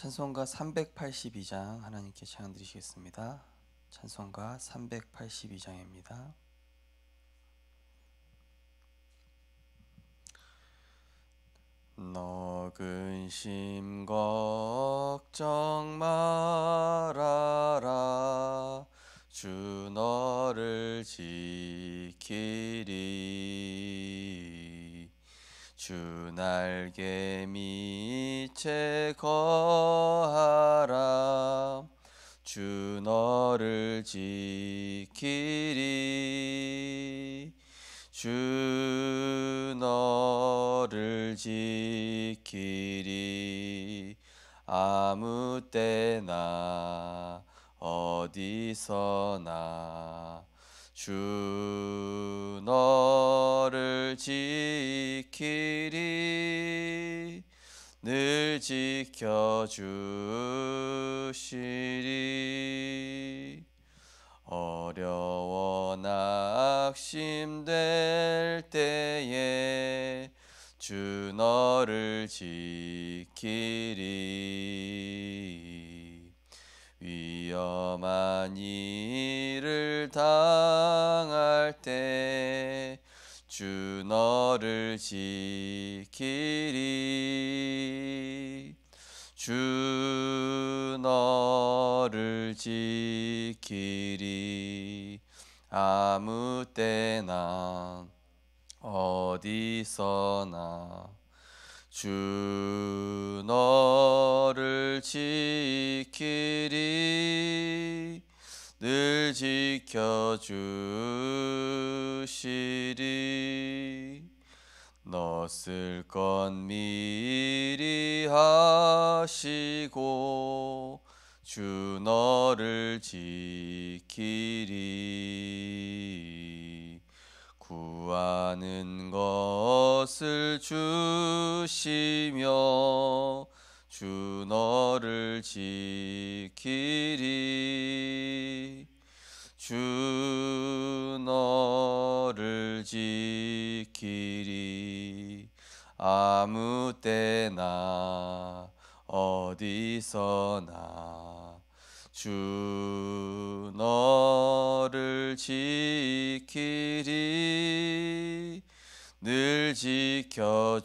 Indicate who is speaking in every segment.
Speaker 1: 찬송가 382장 하나님께 찬양 드리시겠습니다. 찬송가 382장입니다. 너 근심 걱정 말아라. 주 너를 지키리. 주 날개 밑에 거하라. 주 너를 지키리. 주 너를 지키리. 아무 때나 어디서나 주 너를 지키리. 늘 지켜주시리. 어려워 낙심될 때에 주 너를 지키리. 위험한 일을 당할 때 주 너를 지키리. 주 너를 지키리. 아무 때나 어디서나 주 너를 지키리. 늘 지켜주시리. 너 쓸 건 미리 하시고 주 너를 지키리. 구하는 것을 주시며 주 너를 지키리. 주 너를 지키리. 아무 때나 어디서나 주 너를 지키리. 늘 지켜주시리.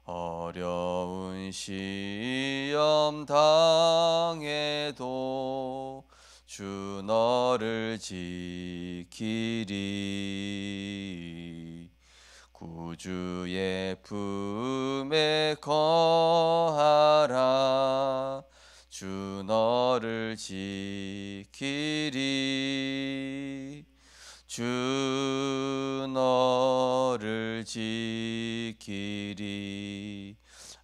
Speaker 1: 어려운 시험 당해도 주 너를 지키리. 구주의 품에 거하라. 주 너를 지키리. 주 너를 지키리.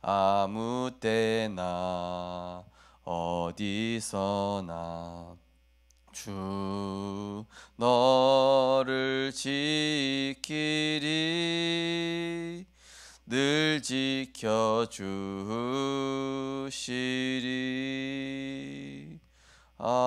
Speaker 1: 아무 때나 어디서나 주 너를 지키리. 늘 지켜주시리. 아멘.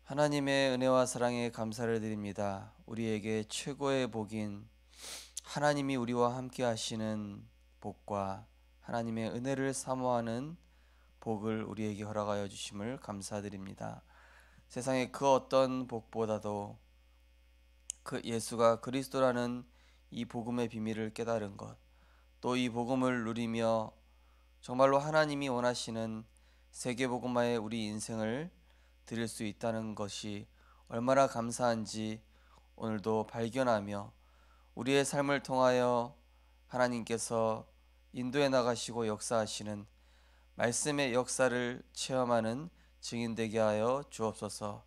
Speaker 1: 하나님의 은혜와 사랑에 감사를 드립니다. 우리에게 최고의 복인 하나님이 우리와 함께 하시는 복과 하나님의 은혜를 사모하는 복을 우리에게 허락하여 주심을 감사드립니다. 세상의 그 어떤 복보다도 그 예수가 그리스도라는 이 복음의 비밀을 깨달은 것, 또 이 복음을 누리며 정말로 하나님이 원하시는 세계복음화의 우리 인생을 드릴 수 있다는 것이 얼마나 감사한지 오늘도 발견하며 우리의 삶을 통하여 하나님께서 인도해 나가시고 역사하시는 말씀의 역사를 체험하는 증인 되게 하여 주옵소서.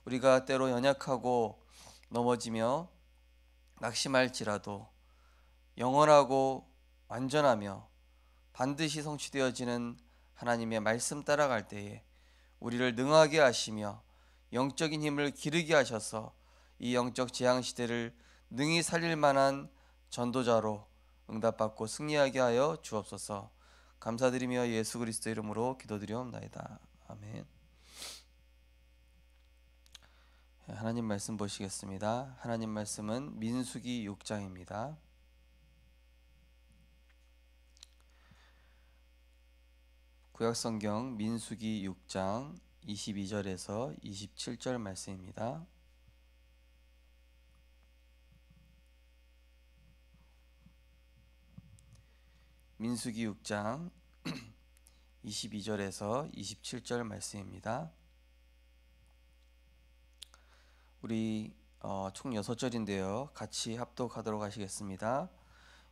Speaker 1: 우리가 때로 연약하고 넘어지며 낙심할지라도 영원하고 완전하며 반드시 성취되어지는 하나님의 말씀 따라갈 때에 우리를 능하게 하시며 영적인 힘을 기르게 하셔서 이 영적 재앙시대를 능히 살릴 만한 전도자로 응답받고 승리하게 하여 주옵소서. 감사드리며 예수 그리스도 이름으로 기도드리옵나이다. 아멘. 하나님 말씀 보시겠습니다. 하나님 말씀은 민수기 6장입니다. 구약성경 민수기 6장 22절에서 27절 말씀입니다. 민수기 6장 22절에서 27절 말씀입니다. 우리 총 6절인데요. 같이 합독하도록 하시겠습니다.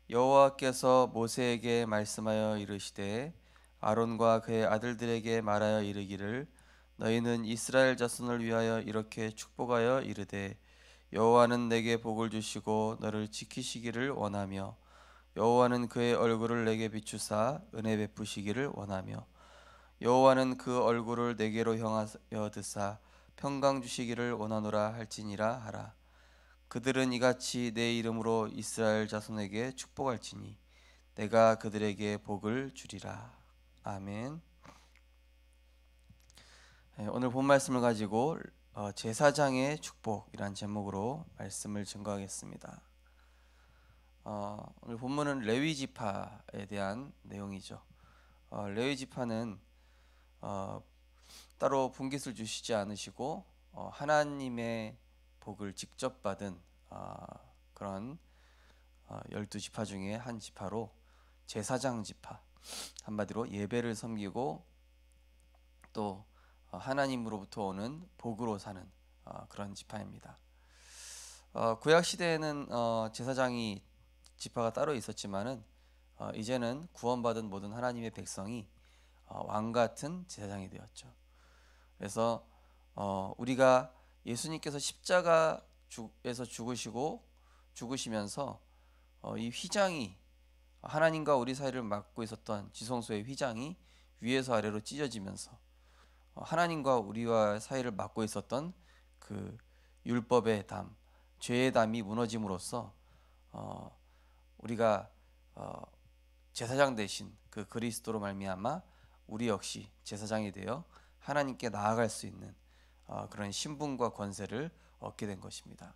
Speaker 1: 여호와께서 모세에게 말씀하여 이르시되 아론과 그의 아들들에게 말하여 이르기를 너희는 이스라엘 자손을 위하여 이렇게 축복하여 이르되 여호와는 내게 복을 주시고 너를 지키시기를 원하며 여호와는 그의 얼굴을 내게 비추사 은혜 베푸시기를 원하며 여호와는 그 얼굴을 내게로 향하여 드사 평강 주시기를 원하노라 할지니라 하라. 그들은 이같이 내 이름으로 이스라엘 자손에게 축복할지니 내가 그들에게 복을 주리라. 아멘. 오늘 본 말씀을 가지고 제사장의 축복이란 제목으로 말씀을 증거하겠습니다. 오늘 본문은 레위 지파에 대한 내용이죠. 레위 지파는 따로 분깃을 주시지 않으시고 하나님의 복을 직접 받은 그런 12지파 중에 한 지파로 제사장 지파, 한마디로 예배를 섬기고 또 하나님으로부터 오는 복으로 사는 그런 지파입니다. 구약 시대에는 제사장이 지파가 따로 있었지만은 이제는 구원받은 모든 하나님의 백성이 왕 같은 제사장이 되었죠. 그래서 우리가 예수님께서 십자가에서 죽으시면서 이 휘장이 하나님과 우리 사이를 막고 있었던 지성소의 휘장이 위에서 아래로 찢어지면서 하나님과 우리와 사이를 막고 있었던 그 율법의 담, 죄의 담이 무너짐으로써 우리가 제사장 대신 그 그리스도로 말미암아 우리 역시 제사장이 되어 하나님께 나아갈 수 있는 그런 신분과 권세를 얻게 된 것입니다.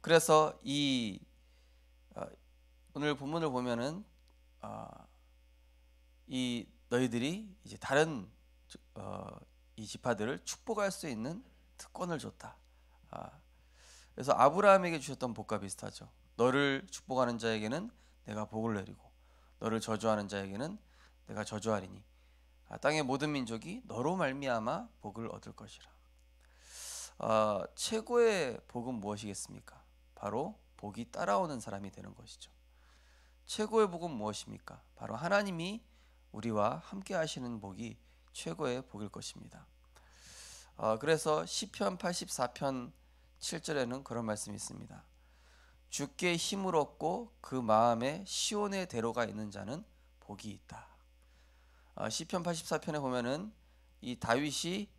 Speaker 1: 그래서 오늘 본문을 보면은 이 너희들이 이제 다른 이 지파들을 축복할 수 있는 특권을 줬다. 그래서 아브라함에게 주셨던 복과 비슷하죠. 너를 축복하는 자에게는 내가 복을 내리고 너를 저주하는 자에게는 내가 저주하리니 땅의 모든 민족이 너로 말미암아 복을 얻을 것이라. 최고의 복은 무엇이겠습니까? 바로 복이 따라오는 사람이 되는 것이죠. 최고의 복은 무엇입니까? 바로 하나님이 우리와 함께 하시는 복이 최고의 복일 것입니다. 그래서 시편 84편 7절에는 그런 말씀이 있습니다. 주께 힘을 얻고 그 마음에 시온의 대로가 있는 자는 복이 있다. 시편 84편에 보면은 이 다윗이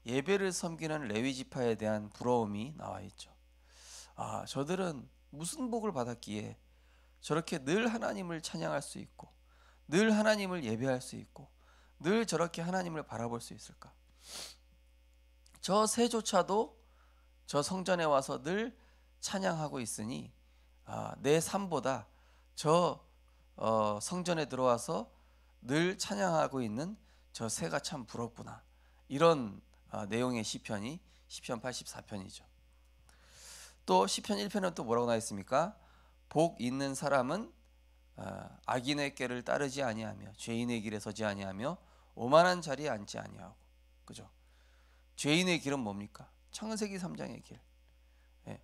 Speaker 1: 예배를 섬기는 레위 지파에 대한 부러움이 나와 있죠. 저들은 무슨 복을 받았기에 저렇게 늘 하나님을 찬양할 수 있고 늘 하나님을 예배할 수 있고 늘 저렇게 하나님을 바라볼 수 있을까? 저 새조차도 저 성전에 와서 늘 찬양하고 있으니 내 삶보다 저 성전에 들어와서 늘 찬양하고 있는 저 새가 참 부럽구나. 이런 내용의 시편이 시편 84편이죠. 또 시편 1편은 또 뭐라고 나와 있습니까? 복 있는 사람은 악인의 꾀를 따르지 아니하며 죄인의 길에 서지 아니하며 오만한 자리에 앉지 아니하고. 그죠? 죄인의 길은 뭡니까? 창세기 3장의 길.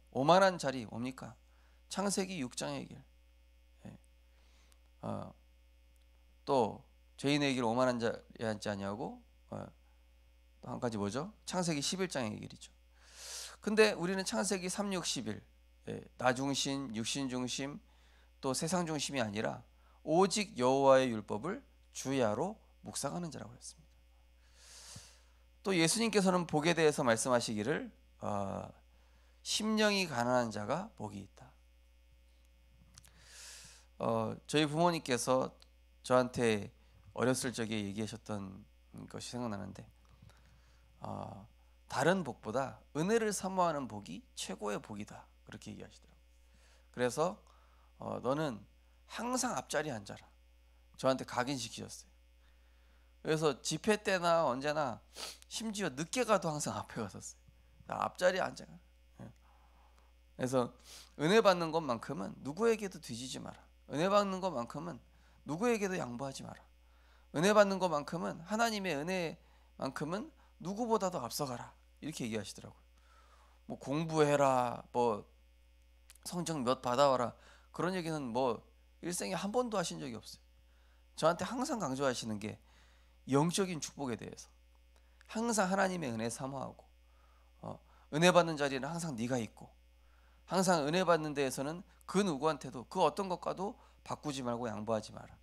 Speaker 1: 오만한 자리 뭡니까? 창세기 6장의 길. 또 죄인의 길 오만한 자리에 앉지 아니하고 또 한 가지 뭐죠? 창세기 11장의 길이죠. 근데 우리는 창세기 3, 6, 11 나 중심, 육신 중심 또 세상 중심이 아니라 오직 여호와의 율법을 주야로 묵상하는 자라고 했습니다. 또 예수님께서는 복에 대해서 말씀하시기를 심령이 가난한 자가 복이 있다. 저희 부모님께서 저한테 어렸을 적에 얘기하셨던 것이 생각나는데 다른 복보다 은혜를 사모하는 복이 최고의 복이다. 그렇게 얘기하시더라고요. 그래서 너는 항상 앞자리에 앉아라. 저한테 각인시키셨어요. 그래서 집회 때나 언제나 심지어 늦게 가도 항상 앞에 갔었어요. 앞자리에 앉아. 그래서 은혜 받는 것만큼은 누구에게도 뒤지지 마라. 은혜 받는 것만큼은 누구에게도 양보하지 마라. 은혜 받는 것만큼은 하나님의 은혜만큼은 누구보다도 앞서가라. 이렇게 얘기하시더라고요. 뭐 공부해라, 뭐 성적 몇 받아와라, 그런 얘기는 뭐 일생에 한 번도 하신 적이 없어요. 저한테 항상 강조하시는 게 영적인 축복에 대해서 항상 하나님의 은혜 사모하고, 은혜 받는 자리는 항상 네가 있고, 항상 은혜 받는 데에서는 그 누구한테도 그 어떤 것과도 바꾸지 말고 양보하지 마라.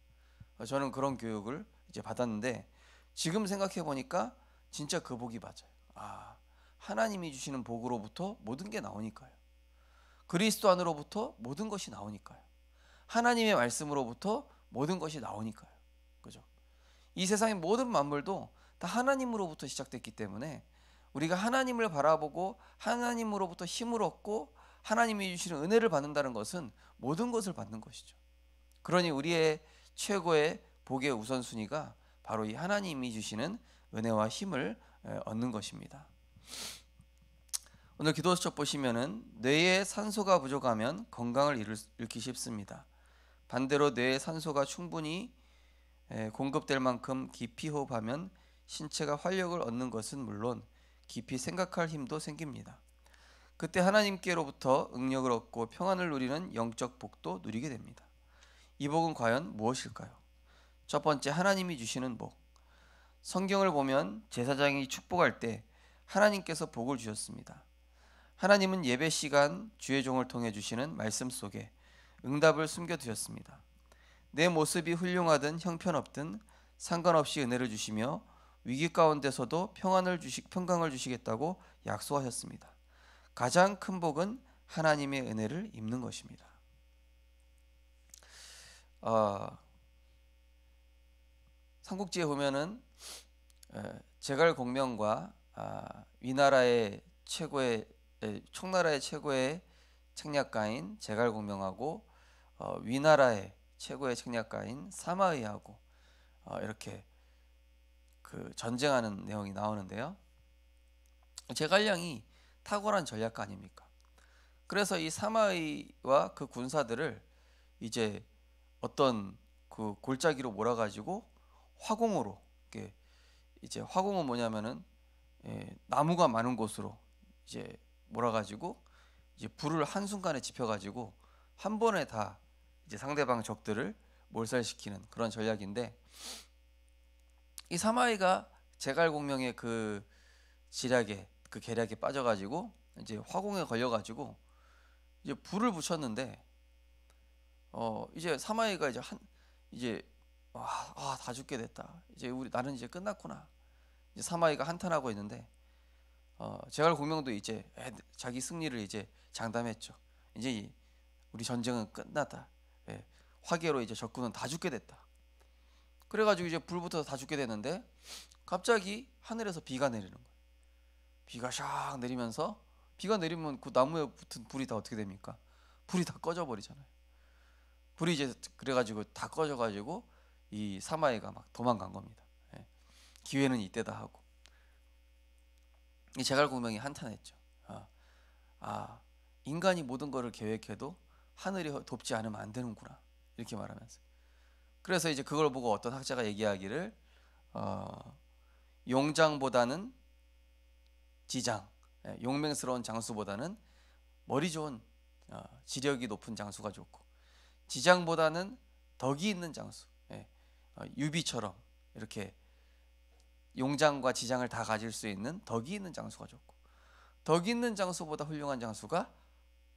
Speaker 1: 저는 그런 교육을 이제 받았는데 지금 생각해 보니까 진짜 그 복이 맞아요. 하나님이 주시는 복으로부터 모든 게 나오니까요. 그리스도 안으로부터 모든 것이 나오니까요. 하나님의 말씀으로부터 모든 것이 나오니까요. 그죠? 이 세상의 모든 만물도 다 하나님으로부터 시작됐기 때문에 우리가 하나님을 바라보고 하나님으로부터 힘을 얻고 하나님이 주시는 은혜를 받는다는 것은 모든 것을 받는 것이죠. 그러니 우리의 최고의 복의 우선순위가 바로 이 하나님이 주시는 은혜와 힘을 얻는 것입니다. 오늘 기도 수첩 보시면은 뇌에 산소가 부족하면 건강을 잃기 쉽습니다. 반대로 뇌에 산소가 충분히 공급될 만큼 깊이 호흡하면 신체가 활력을 얻는 것은 물론 깊이 생각할 힘도 생깁니다. 그때 하나님께로부터 응력을 얻고 평안을 누리는 영적 복도 누리게 됩니다. 이 복은 과연 무엇일까요? 첫 번째, 하나님이 주시는 복. 성경을 보면 제사장이 축복할 때 하나님께서 복을 주셨습니다. 하나님은 예배 시간 주의 종을 통해 주시는 말씀 속에 응답을 숨겨두셨습니다. 내 모습이 훌륭하든 형편없든 상관없이 은혜를 주시며 위기 가운데서도 평강을 주시겠다고 약속하셨습니다. 가장 큰 복은 하나님의 은혜를 입는 것입니다. 삼국지에 보면은 제갈공명과 위나라의 최고의 총나라의 최고의 책략가인 제갈공명하고 위나라의 최고의 책략가인 사마의하고 이렇게 그 전쟁하는 내용이 나오는데요. 제갈량이 탁월한 전략가 아닙니까? 그래서 이 사마의와 그 군사들을 이제 어떤 그 골짜기로 몰아가지고 화공으로, 이제 화공은 뭐냐면은 나무가 많은 곳으로 이제 몰아가지고 이제 불을 한 순간에 지펴가지고 한 번에 다 이제 상대방 적들을 몰살시키는 그런 전략인데, 이 사마이가 제갈공명의 그 지략에 그 계략에 빠져가지고 이제 화공에 걸려가지고 이제 불을 붙였는데 이제 사마이가 이제 다 죽게 됐다. 이제 나는 이제 끝났구나. 이제 사마이가 한탄하고 있는데 제갈공명도 이제 자기 승리를 이제 장담했죠. 이제 우리 전쟁은 끝났다. 화계로 이제 적군은 다 죽게 됐다. 그래가지고 이제 불 붙어서 다 죽게 됐는데 갑자기 하늘에서 비가 내리는 거예요. 비가 샥 내리면서, 비가 내리면 그 나무에 붙은 불이 다 어떻게 됩니까? 불이 다 꺼져 버리잖아요. 불이 이제 그래가지고 다 꺼져가지고 이 사마이가 막 도망간 겁니다. 기회는 이때다 하고. 이 제갈공명이 한탄했죠. 인간이 모든 것을 계획해도 하늘이 돕지 않으면 안 되는구나, 이렇게 말하면서. 그래서 이제 그걸 보고 어떤 학자가 얘기하기를 용장보다는 지장, 용맹스러운 장수보다는 머리 좋은 지력이 높은 장수가 좋고, 지장보다는 덕이 있는 장수, 유비처럼 이렇게 용장과 지장을 다 가질 수 있는 덕이 있는 장수가 좋고, 덕이 있는 장수보다 훌륭한 장수가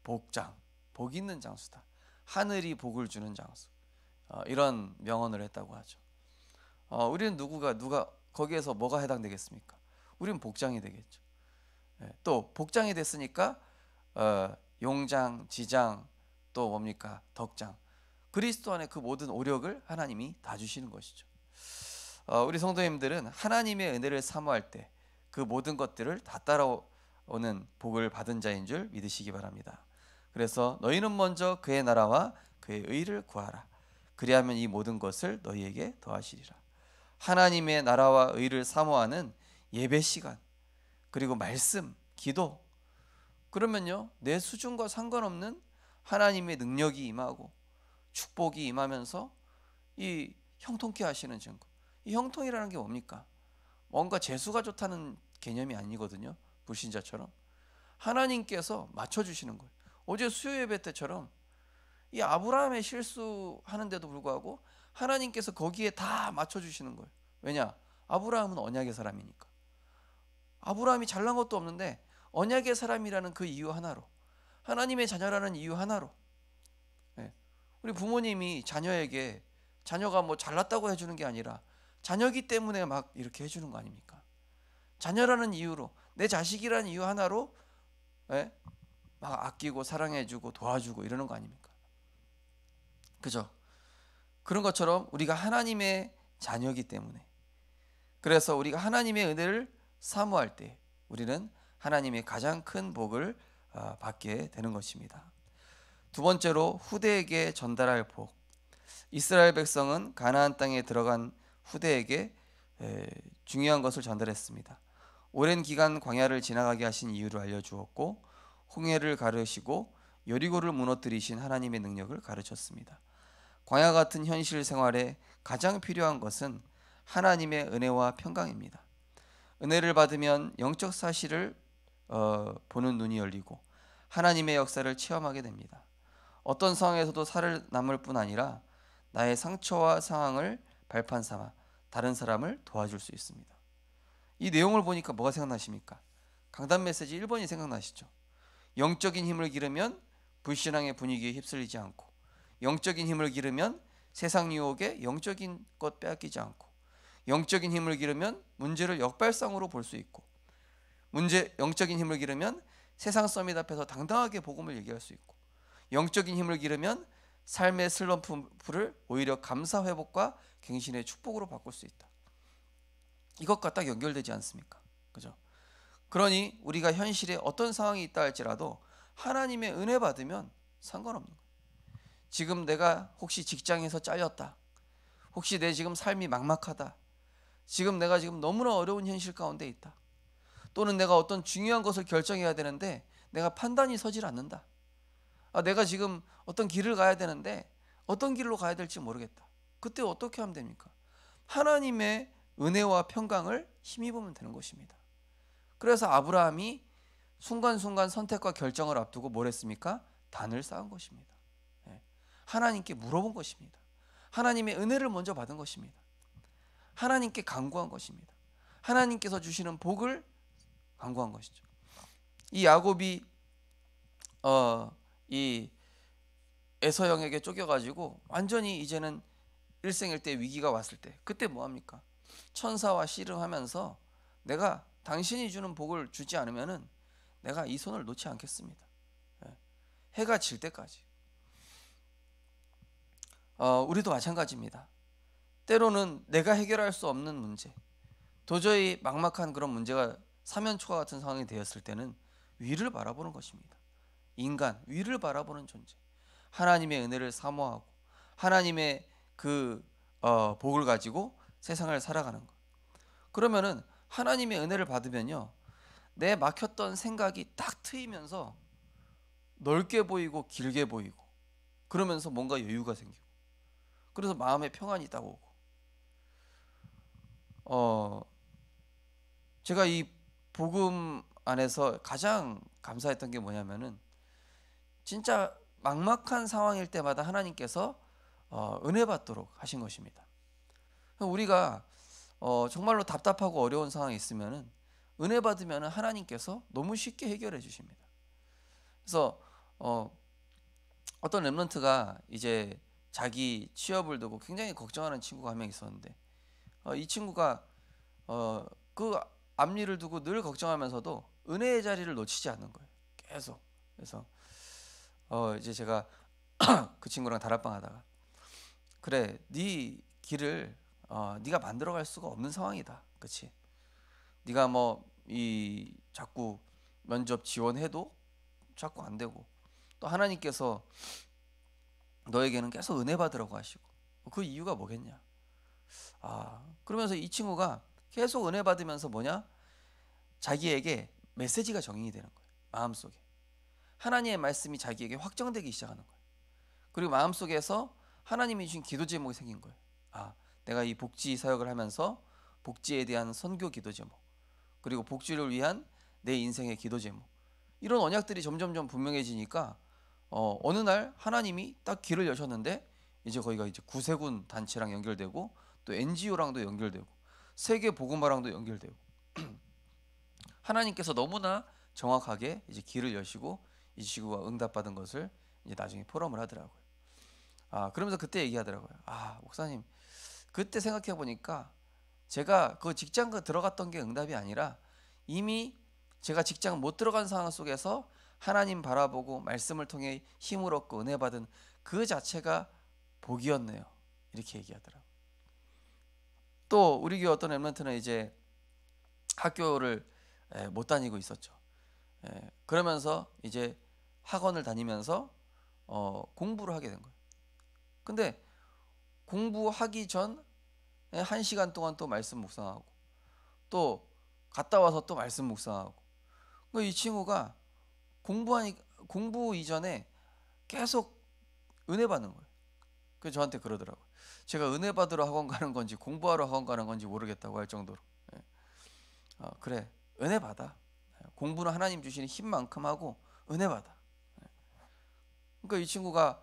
Speaker 1: 복장, 복 있는 장수다. 하늘이 복을 주는 장수. 이런 명언을 했다고 하죠. 우리는 누가 거기에서 뭐가 해당되겠습니까? 우리는 복장이 되겠죠. 또 복장이 됐으니까 용장, 지장, 또 뭡니까? 덕장. 그리스도 안에 그 모든 오력을 하나님이 다 주시는 것이죠. 우리 성도님들은 하나님의 은혜를 사모할 때 그 모든 것들을 다 따라오는 복을 받은 자인 줄 믿으시기 바랍니다. 그래서 너희는 먼저 그의 나라와 그의 의를 구하라. 그리하면 이 모든 것을 너희에게 더하시리라. 하나님의 나라와 의를 사모하는 예배 시간, 그리고 말씀, 기도, 그러면요 내 수준과 상관없는 하나님의 능력이 임하고 축복이 임하면서 이 형통케 하시는 증거. 이 형통이라는 게 뭡니까? 뭔가 재수가 좋다는 개념이 아니거든요. 불신자처럼 하나님께서 맞춰주시는 거예요. 어제 수요 예배 때처럼 이 아브라함의 실수하는데도 불구하고 하나님께서 거기에 다 맞춰주시는 거예요. 왜냐? 아브라함은 언약의 사람이니까. 아브라함이 잘난 것도 없는데 언약의 사람이라는 그 이유 하나로, 하나님의 자녀라는 이유 하나로, 예. 우리 부모님이 자녀에게 자녀가 뭐 잘났다고 해주는 게 아니라 자녀기 때문에 막 이렇게 해주는 거 아닙니까? 자녀라는 이유로, 내 자식이라는 이유 하나로, 예? 막 아끼고 사랑해주고 도와주고 이러는 거 아닙니까? 그죠? 그런 것처럼 우리가 하나님의 자녀이기 때문에, 그래서 우리가 하나님의 은혜를 사모할 때 우리는 하나님의 가장 큰 복을 받게 되는 것입니다. 두 번째로 후대에게 전달할 복. 이스라엘 백성은 가나안 땅에 들어간 후대에게 중요한 것을 전달했습니다. 오랜 기간 광야를 지나가게 하신 이유를 알려주었고, 홍해를 가르시고 여리고를 무너뜨리신 하나님의 능력을 가르쳤습니다. 광야 같은 현실 생활에 가장 필요한 것은 하나님의 은혜와 평강입니다. 은혜를 받으면 영적 사실을 보는 눈이 열리고 하나님의 역사를 체험하게 됩니다. 어떤 상황에서도 살아남을 뿐 아니라 나의 상처와 상황을 발판 삼아 다른 사람을 도와줄 수 있습니다. 이 내용을 보니까 뭐가 생각나십니까? 강단 메시지 1번이 생각나시죠? 영적인 힘을 기르면 불신앙의 분위기에 휩쓸리지 않고, 영적인 힘을 기르면 세상 유혹에 영적인 것 빼앗기지 않고, 영적인 힘을 기르면 문제를 역발상으로 볼 수 있고, 영적인 힘을 기르면 세상 서밋 앞에서 당당하게 복음을 얘기할 수 있고, 영적인 힘을 기르면 삶의 슬럼프를 오히려 감사 회복과 갱신의 축복으로 바꿀 수 있다. 이것과 딱 연결되지 않습니까? 그죠? 그러니 우리가 현실에 어떤 상황이 있다 할지라도 하나님의 은혜 받으면 상관없는 거예요. 지금 내가 혹시 직장에서 잘렸다, 혹시 내 지금 삶이 막막하다, 지금 내가 지금 너무나 어려운 현실 가운데 있다, 또는 내가 어떤 중요한 것을 결정해야 되는데 내가 판단이 서질 않는다, 내가 지금 어떤 길을 가야 되는데 어떤 길로 가야 될지 모르겠다. 그때 어떻게 하면 됩니까? 하나님의 은혜와 평강을 힘입으면 되는 것입니다. 그래서 아브라함이 순간순간 선택과 결정을 앞두고 뭘 했습니까? 단을 쌓은 것입니다. 하나님께 물어본 것입니다. 하나님의 은혜를 먼저 받은 것입니다. 하나님께 간구한 것입니다. 하나님께서 주시는 복을 간구한 것이죠. 이 야곱이 이 에서 형에게 쫓겨가지고 완전히 이제는 일생일대 위기가 왔을 때, 그때 뭐합니까? 천사와 씨름하면서 내가 당신이 주는 복을 주지 않으면은 내가 이 손을 놓지 않겠습니다. 해가 질 때까지. 우리도 마찬가지입니다. 때로는 내가 해결할 수 없는 문제, 도저히 막막한 그런 문제가 사면초가 같은 상황이 되었을 때는 위를 바라보는 것입니다. 인간, 위를 바라보는 존재, 하나님의 은혜를 사모하고 하나님의 그 복을 가지고 세상을 살아가는 것. 그러면은 하나님의 은혜를 받으면요, 내 막혔던 생각이 딱 트이면서 넓게 보이고 길게 보이고, 그러면서 뭔가 여유가 생기고, 그래서 마음에 평안이 딱 오고. 제가 이 복음 안에서 가장 감사했던 게 뭐냐면은, 진짜 막막한 상황일 때마다 하나님께서 은혜 받도록 하신 것입니다. 우리가 정말로 답답하고 어려운 상황이 있으면은 은혜 받으면 하나님께서 너무 쉽게 해결해 주십니다. 그래서 어떤 렘넌트가 이제 자기 취업을 두고 굉장히 걱정하는 친구가 한 명 있었는데, 이 친구가 그 앞일을 두고 늘 걱정하면서도 은혜의 자리를 놓치지 않는 거예요. 계속. 그래서 이제 제가 그 친구랑 다락방 하다가, 그래, 네 길을 네가 만들어갈 수가 없는 상황이다, 그렇지? 네가 뭐 이 자꾸 면접 지원해도 자꾸 안 되고, 또 하나님께서 너에게는 계속 은혜 받으라고 하시고, 그 이유가 뭐겠냐? 그러면서 이 친구가 계속 은혜 받으면서 뭐냐? 자기에게 메시지가 정인이 되는 거예요. 마음속에 하나님의 말씀이 자기에게 확정되기 시작하는 거예요. 그리고 마음속에서 하나님이 주신 기도 제목이 생긴 거예요. 내가 이 복지 사역을 하면서 복지에 대한 선교 기도 제목, 그리고 복지를 위한 내 인생의 기도 제목, 이런 언약들이 점점점 분명해지니까 어느 날 하나님이 딱 길을 여셨는데, 이제 거기가 이제 구세군 단체랑 연결되고, 또 NGO랑도 연결되고, 세계 복음화랑도 연결되고, 하나님께서 너무나 정확하게 이제 길을 여시고, 이 친구가 응답받은 것을 이제 나중에 포럼을 하더라고요. 그러면서 그때 얘기하더라고요. 목사님, 그때 생각해 보니까 제가 그 직장 들어갔던 게 응답이 아니라, 이미 제가 직장 못 들어간 상황 속에서 하나님 바라보고 말씀을 통해 힘을 얻고 은혜 받은 그 자체가 복이었네요. 이렇게 얘기하더라고요. 또 우리 교회 어떤 렘넌트는 이제 학교를 못 다니고 있었죠. 그러면서 이제 학원을 다니면서 공부를 하게 된 거예요. 근데 공부하기 전 1시간 동안 또 말씀 묵상하고, 또 갔다 와서 또 말씀 묵상하고, 이 친구가 공부 이전에 계속 은혜 받는 거예요. 그래서 저한테 그러더라고요. 제가 은혜 받으러 학원 가는 건지 공부하러 학원 가는 건지 모르겠다고 할 정도로. 그래, 은혜 받아. 공부는 하나님 주시는 힘만큼 하고 은혜 받아. 그러니까 이 친구가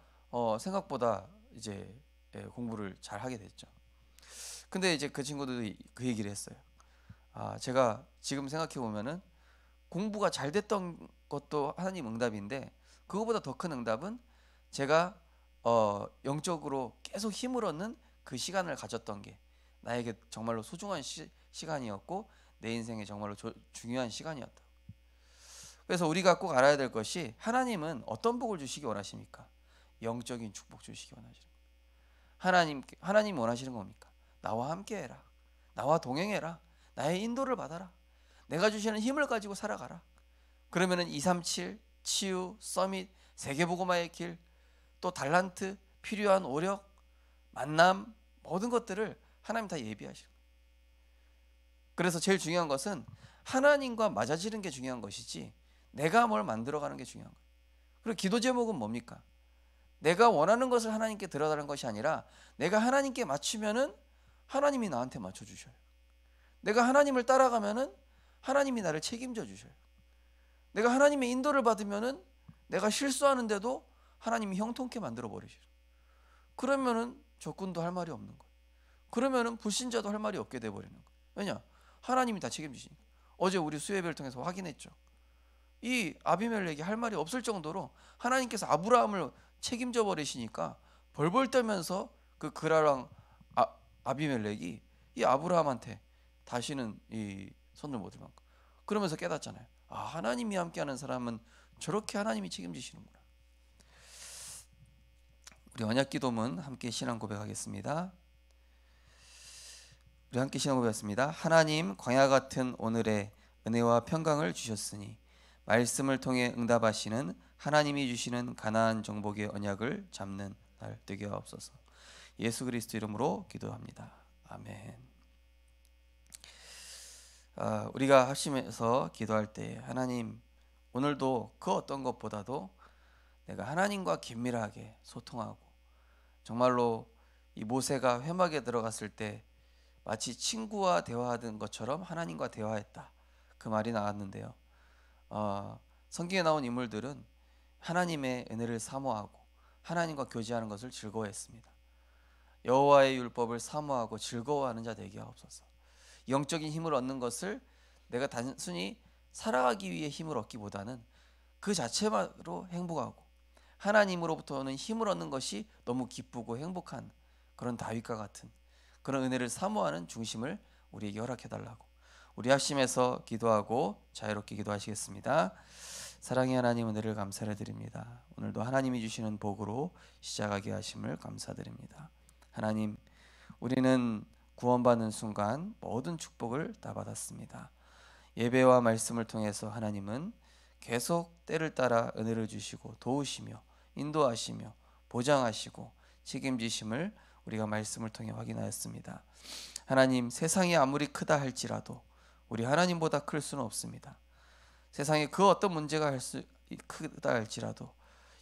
Speaker 1: 생각보다 이제 공부를 잘 하게 됐죠. 근데 이제 그 친구도 그 얘기를 했어요. 제가 지금 생각해 보면은 공부가 잘 됐던 것도 하나님 응답인데, 그거보다 더 큰 응답은 제가 영적으로 계속 힘을 얻는 그 시간을 가졌던 게 나에게 정말로 소중한 시간이었고, 내 인생에 정말로 중요한 시간이었다. 그래서 우리가 꼭 알아야 될 것이, 하나님은 어떤 복을 주시기 원하십니까? 영적인 축복 주시기 원하시는 거예요. 하나님 원하시는 겁니까? 나와 함께해라, 나와 동행해라, 나의 인도를 받아라, 내가 주시는 힘을 가지고 살아가라. 그러면은 237, 치유, 서밋, 세계복음화의 길, 또 달란트, 필요한 오력, 만남, 모든 것들을 하나님 다 예비하시는 거예요. 그래서 제일 중요한 것은 하나님과 맞아지는 게 중요한 것이지, 내가 뭘 만들어가는 게 중요한 거예요. 그리고 기도 제목은 뭡니까? 내가 원하는 것을 하나님께 드려달라는 것이 아니라, 내가 하나님께 맞추면은 하나님이 나한테 맞춰주셔요. 내가 하나님을 따라가면은 하나님이 나를 책임져 주셔요. 내가 하나님의 인도를 받으면은 내가 실수하는데도 하나님이 형통케 만들어 버리셔요. 그러면은 적군도 할 말이 없는 거예요. 그러면은 불신자도 할 말이 없게 돼 버리는 거예요. 왜냐? 하나님이 다 책임지시니까. 어제 우리 수예배를 통해서 확인했죠. 이 아비멜렉이 할 말이 없을 정도로 하나님께서 아브라함을 책임져 버리시니까 벌벌 떨면서 그 그라랑 아비멜렉이 이 아브라함한테 다시는 이 손을 못 들만. 그러면서 깨닫잖아요. 하나님이 함께하는 사람은 저렇게 하나님이 책임지시는구나. 우리 언약기도문 함께 신앙 고백하겠습니다. 우리 함께 신앙 고백하겠습니다. 하나님, 광야 같은 오늘의 은혜와 평강을 주셨으니 말씀을 통해 응답하시는 하나님이 주시는 가나안 정복의 언약을 잡는 날 되게 하옵소서. 예수 그리스도 이름으로 기도합니다. 아멘. 우리가 합심해서 기도할 때, 하나님, 오늘도 그 어떤 것보다도 내가 하나님과 긴밀하게 소통하고, 정말로 이 모세가 회막에 들어갔을 때 마치 친구와 대화하던 것처럼 하나님과 대화했다, 그 말이 나왔는데요. 성경에 나온 인물들은 하나님의 은혜를 사모하고 하나님과 교제하는 것을 즐거워했습니다. 여호와의 율법을 사모하고 즐거워하는 자 되게 하옵소서. 영적인 힘을 얻는 것을 내가 단순히 살아가기 위해 힘을 얻기보다는 그 자체로 행복하고, 하나님으로부터 오는 힘을 얻는 것이 너무 기쁘고 행복한 그런 다윗과 같은 그런 은혜를 사모하는 중심을 우리에게 허락해달라고, 우리 합심해서 기도하고 자유롭게 기도하시겠습니다. 사랑의 하나님, 은혜를 감사를 드립니다. 오늘도 하나님이 주시는 복으로 시작하게 하심을 감사드립니다. 하나님, 우리는 구원받는 순간 모든 축복을 다 받았습니다. 예배와 말씀을 통해서 하나님은 계속 때를 따라 은혜를 주시고 도우시며 인도하시며 보장하시고 책임지심을 우리가 말씀을 통해 확인하였습니다. 하나님, 세상이 아무리 크다 할지라도 우리 하나님보다 클 수는 없습니다. 세상에 그 어떤 문제가 크다 할지라도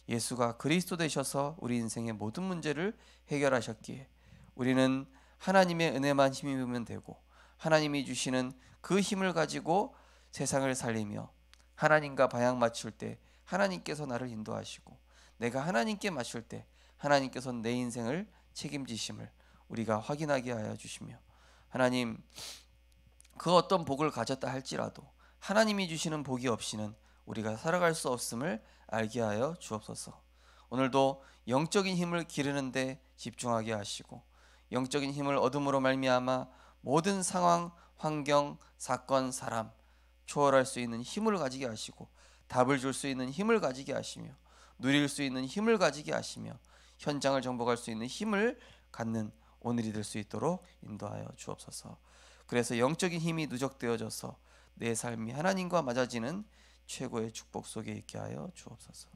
Speaker 1: 예수가 그리스도 되셔서 우리 인생의 모든 문제를 해결하셨기에 우리는 하나님의 은혜만 힘입으면 되고, 하나님이 주시는 그 힘을 가지고 세상을 살리며 하나님과 방향 맞출 때 하나님께서 나를 인도하시고, 내가 하나님께 맞출 때 하나님께서 내 인생을 책임지심을 우리가 확인하게 하여 주시며, 하나님, 그 어떤 복을 가졌다 할지라도 하나님이 주시는 복이 없이는 우리가 살아갈 수 없음을 알게 하여 주옵소서. 오늘도 영적인 힘을 기르는데 집중하게 하시고, 영적인 힘을 얻음으로 말미암아 모든 상황, 환경, 사건, 사람 초월할 수 있는 힘을 가지게 하시고, 답을 줄 수 있는 힘을 가지게 하시며, 누릴 수 있는 힘을 가지게 하시며, 현장을 정복할 수 있는 힘을 갖는 오늘이 될 수 있도록 인도하여 주옵소서. 그래서 영적인 힘이 누적되어져서 내 삶이 하나님과 맞아지는 최고의 축복 속에 있게 하여 주옵소서.